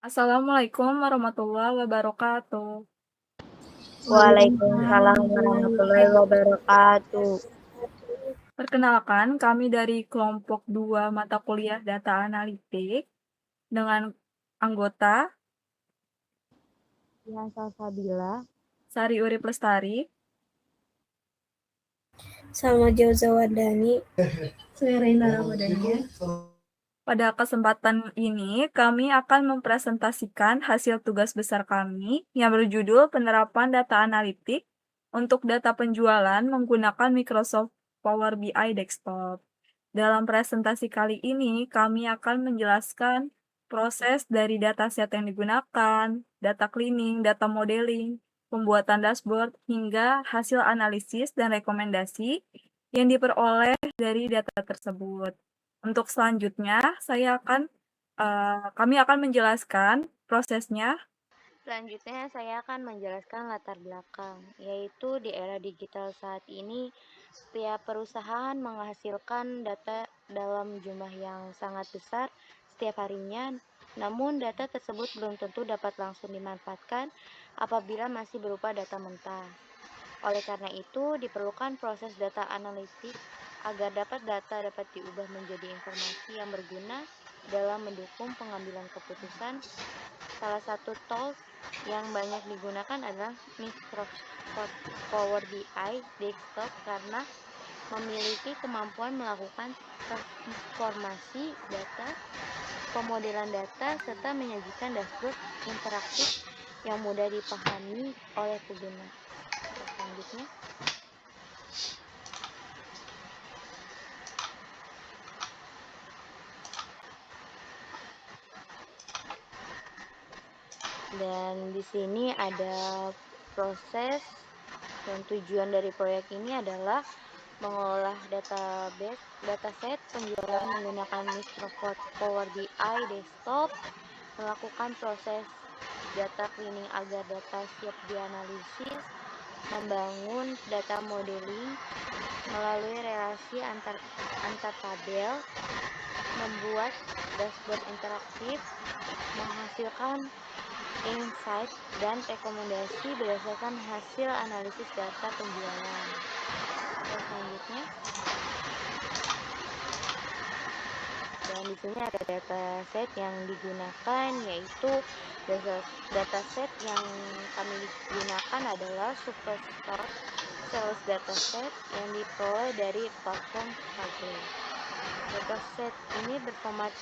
Assalamualaikum warahmatullahi wabarakatuh. Waalaikumsalam warahmatullahi wabarakatuh. Perkenalkan, kami dari kelompok 2 mata kuliah Data Analitik dengan anggota Ya, Salsabila. Sari Urip Lestari. Sama Jauza Wardani. Saya Reina Ramadhania. Pada kesempatan ini, kami akan mempresentasikan hasil tugas besar kami yang berjudul Penerapan Data Analitik untuk data penjualan menggunakan Microsoft Power BI Desktop. Dalam presentasi kali ini, kami akan menjelaskan proses dari dataset yang digunakan, data cleaning, data modeling, pembuatan dashboard, hingga hasil analisis dan rekomendasi yang diperoleh dari data tersebut. Untuk selanjutnya, kami akan menjelaskan prosesnya. Selanjutnya saya akan menjelaskan latar belakang, yaitu di era digital saat ini, setiap perusahaan menghasilkan data dalam jumlah yang sangat besar setiap harinya, namun data tersebut belum tentu dapat langsung dimanfaatkan apabila masih berupa data mentah. Oleh karena itu, diperlukan proses data analitik agar data dapat diubah menjadi informasi yang berguna dalam mendukung pengambilan keputusan. Salah satu tools yang banyak digunakan adalah Microsoft Power BI Desktop karena memiliki kemampuan melakukan transformasi data, pemodelan data, serta menyajikan dashboard interaktif yang mudah dipahami oleh pengguna. Selanjutnya, dan di sini ada proses dan tujuan dari proyek ini adalah mengolah dataset penjualan menggunakan Microsoft Power BI Desktop, melakukan proses data cleaning agar data siap dianalisis, membangun data modeling melalui relasi antar tabel, membuat dashboard interaktif, menghasilkan insight dan rekomendasi berdasarkan hasil analisis data penjualan. Selanjutnya, dan di sini ada dataset yang digunakan, yaitu dataset yang kami gunakan adalah Superstore Sales Dataset yang diperoleh dari platform Kaggle. Dataset ini berformat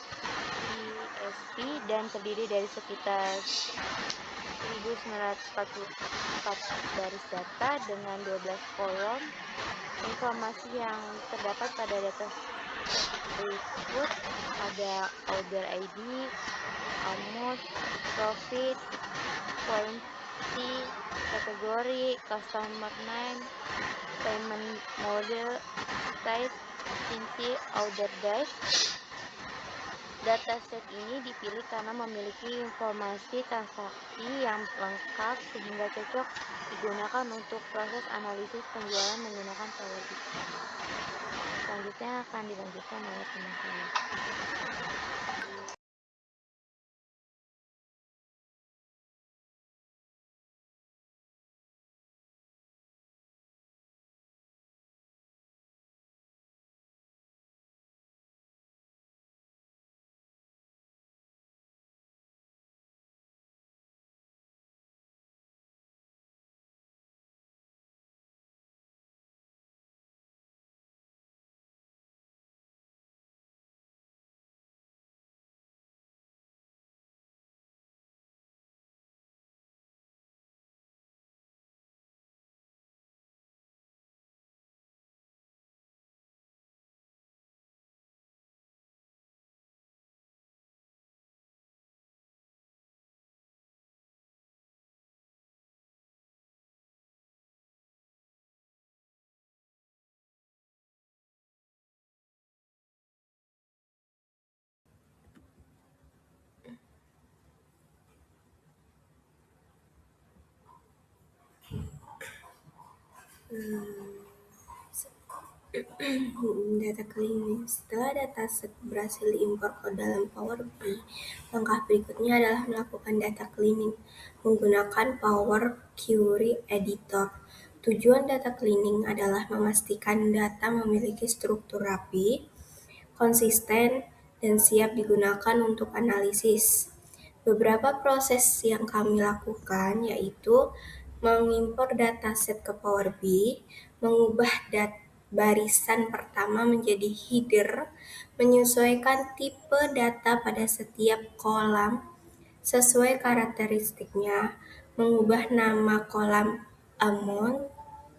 CSV dan terdiri dari sekitar 1944 baris data dengan 12 kolom. Informasi yang terdapat pada data berikut ada order ID, amount, profit, quantity, kategori, customer name, payment model, type, inti, order date. Dataset ini dipilih karena memiliki informasi transaksi yang lengkap sehingga cocok digunakan untuk proses analisis penjualan menggunakan Power BI. Selanjutnya akan dilanjutkan oleh teman saya. Data cleaning. Setelah dataset berhasil diimpor ke dalam Power BI, langkah berikutnya adalah melakukan data cleaning menggunakan Power Query Editor. Tujuan data cleaning adalah memastikan data memiliki struktur rapi, konsisten, dan siap digunakan untuk analisis. Beberapa proses yang kami lakukan yaitu mengimpor dataset ke Power BI, mengubah barisan pertama menjadi header, menyesuaikan tipe data pada setiap kolam sesuai karakteristiknya, mengubah nama kolam amount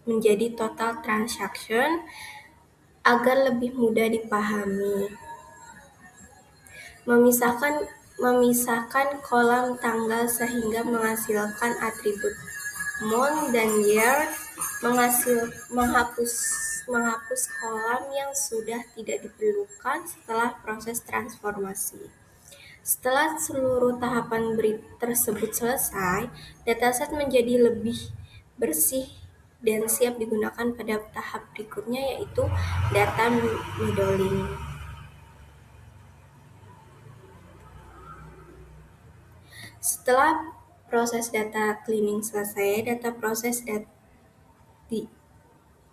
menjadi total transaction agar lebih mudah dipahami. Memisahkan kolam tanggal sehingga menghasilkan atribut month dan year, menghapus kolam yang sudah tidak diperlukan setelah proses transformasi. Setelah seluruh tahapan tersebut selesai, dataset menjadi lebih bersih dan siap digunakan pada tahap berikutnya yaitu data modeling. Setelah proses data cleaning selesai,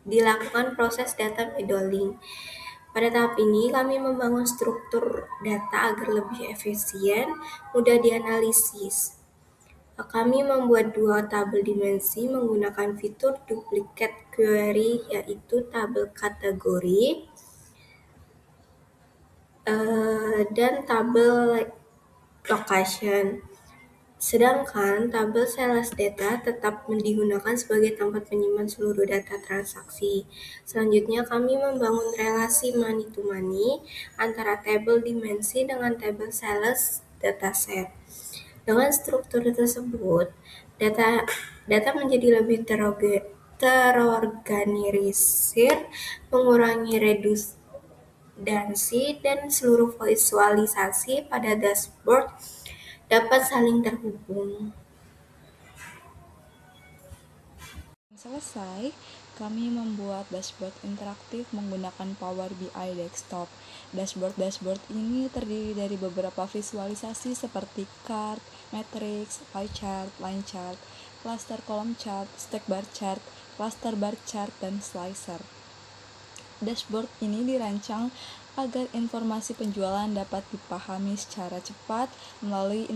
dilakukan proses data modeling. Pada tahap ini, kami membangun struktur data agar lebih efisien, mudah dianalisis. Kami membuat dua tabel dimensi menggunakan fitur duplicate query, yaitu tabel kategori dan tabel location. Sedangkan tabel sales data tetap digunakan sebagai tempat penyimpan seluruh data transaksi. Selanjutnya, kami membangun relasi money-to-money antara tabel dimensi dengan tabel sales dataset. Dengan struktur tersebut, data menjadi lebih terorganisir, mengurangi redundansi, dan seluruh visualisasi pada dashboard dapat saling terhubung. Selesai, kami membuat dashboard interaktif menggunakan Power BI Desktop. Dashboard ini terdiri dari beberapa visualisasi seperti chart, matrix, pie chart, line chart, cluster column chart, stack bar chart, cluster bar chart, dan slicer. Dashboard ini dirancang agar informasi penjualan dapat dipahami secara cepat melalui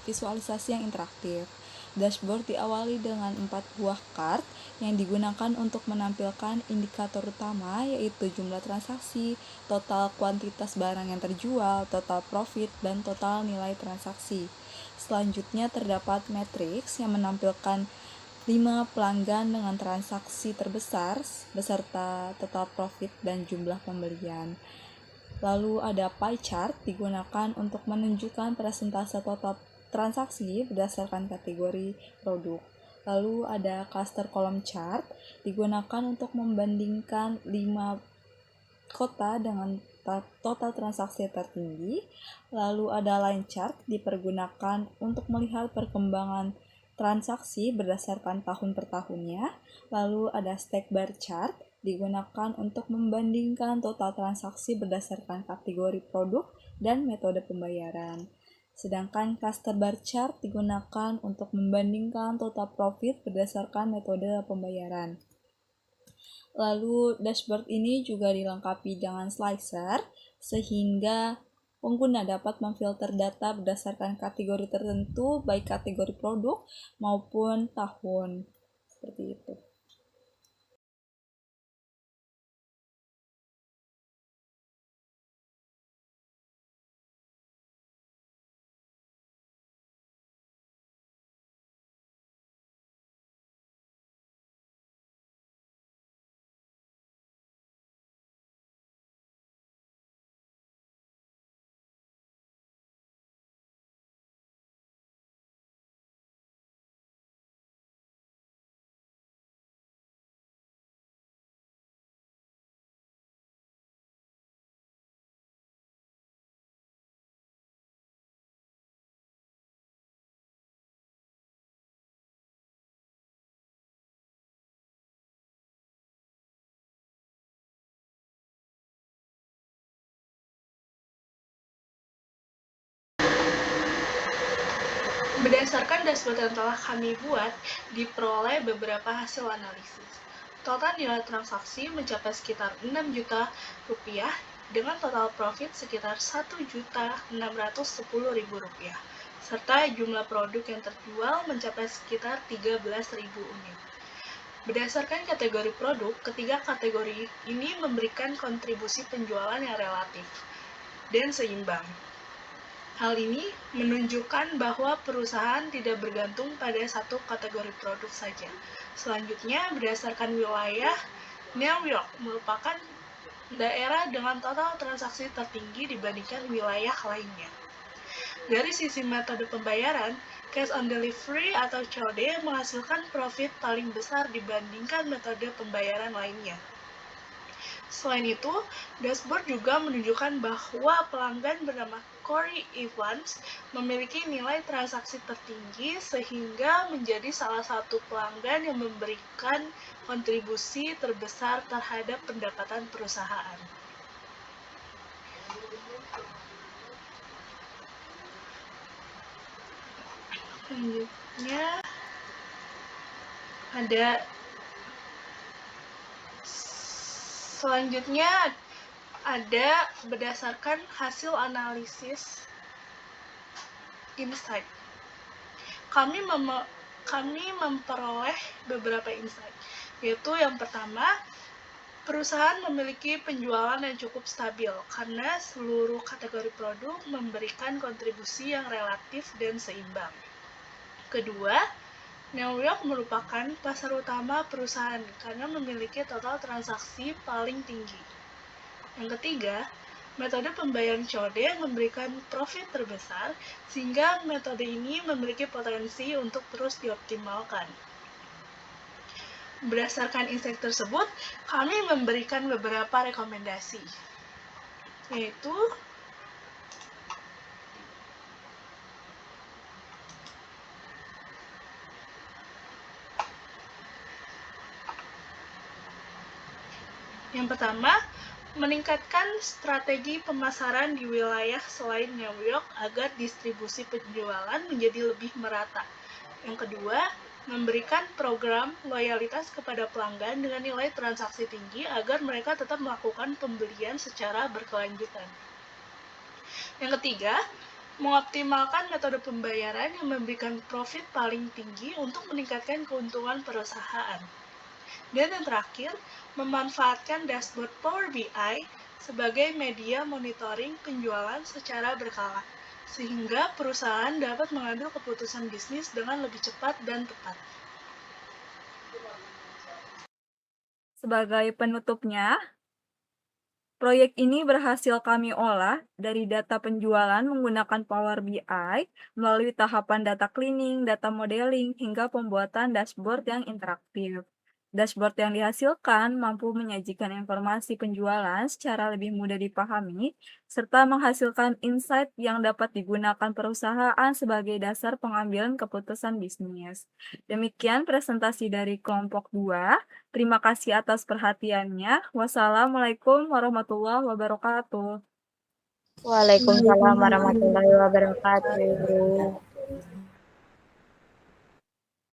visualisasi yang interaktif. Dashboard diawali dengan 4 buah chart yang digunakan untuk menampilkan indikator utama yaitu jumlah transaksi, total kuantitas barang yang terjual, total profit, dan total nilai transaksi. Selanjutnya terdapat matrix yang menampilkan 5 pelanggan dengan transaksi terbesar beserta total profit dan jumlah pembelian. Lalu ada pie chart digunakan untuk menunjukkan persentase total transaksi berdasarkan kategori produk. Lalu ada cluster column chart digunakan untuk membandingkan 5 kota dengan total transaksi tertinggi. Lalu ada line chart dipergunakan untuk melihat perkembangan transaksi berdasarkan tahun per tahunnya. Lalu ada stack bar chart digunakan untuk membandingkan total transaksi berdasarkan kategori produk dan metode pembayaran. Sedangkan cluster bar chart digunakan untuk membandingkan total profit berdasarkan metode pembayaran. Lalu dashboard ini juga dilengkapi dengan slicer sehingga pengguna dapat memfilter data berdasarkan kategori tertentu, baik kategori produk maupun tahun. Seperti itu. Berdasarkan dashboard yang telah kami buat, diperoleh beberapa hasil analisis. Total nilai transaksi mencapai sekitar 6 juta rupiah dengan total profit sekitar 1.610.000 rupiah, serta jumlah produk yang terjual mencapai sekitar 13.000 unit. Berdasarkan kategori produk, ketiga kategori ini memberikan kontribusi penjualan yang relatif dan seimbang. Hal ini menunjukkan bahwa perusahaan tidak bergantung pada satu kategori produk saja. Selanjutnya, berdasarkan wilayah, New York merupakan daerah dengan total transaksi tertinggi dibandingkan wilayah lainnya. Dari sisi metode pembayaran, cash on delivery atau COD menghasilkan profit paling besar dibandingkan metode pembayaran lainnya. Selain itu, dashboard juga menunjukkan bahwa pelanggan bernama Corey Evans memiliki nilai transaksi tertinggi sehingga menjadi salah satu pelanggan yang memberikan kontribusi terbesar terhadap pendapatan perusahaan. Selanjutnya ada berdasarkan hasil analisis insight. Kami memperoleh beberapa insight, yaitu yang pertama, perusahaan memiliki penjualan yang cukup stabil karena seluruh kategori produk memberikan kontribusi yang relatif dan seimbang. Kedua, New York merupakan pasar utama perusahaan karena memiliki total transaksi paling tinggi. Yang ketiga, metode pembayaran COD memberikan profit terbesar, sehingga metode ini memiliki potensi untuk terus dioptimalkan. Berdasarkan insight tersebut, kami memberikan beberapa rekomendasi, yaitu yang pertama, meningkatkan strategi pemasaran di wilayah selain New York agar distribusi penjualan menjadi lebih merata. Yang kedua, memberikan program loyalitas kepada pelanggan dengan nilai transaksi tinggi agar mereka tetap melakukan pembelian secara berkelanjutan. Yang ketiga, mengoptimalkan metode pembayaran yang memberikan profit paling tinggi untuk meningkatkan keuntungan perusahaan. Dan yang terakhir, memanfaatkan dashboard Power BI sebagai media monitoring penjualan secara berkala, sehingga perusahaan dapat mengambil keputusan bisnis dengan lebih cepat dan tepat. Sebagai penutupnya, proyek ini berhasil kami olah dari data penjualan menggunakan Power BI melalui tahapan data cleaning, data modeling, hingga pembuatan dashboard yang interaktif. Dashboard yang dihasilkan mampu menyajikan informasi penjualan secara lebih mudah dipahami, serta menghasilkan insight yang dapat digunakan perusahaan sebagai dasar pengambilan keputusan bisnis. Demikian presentasi dari kelompok 2. Terima kasih atas perhatiannya. Wassalamualaikum warahmatullahi wabarakatuh. Waalaikumsalam warahmatullahi wabarakatuh.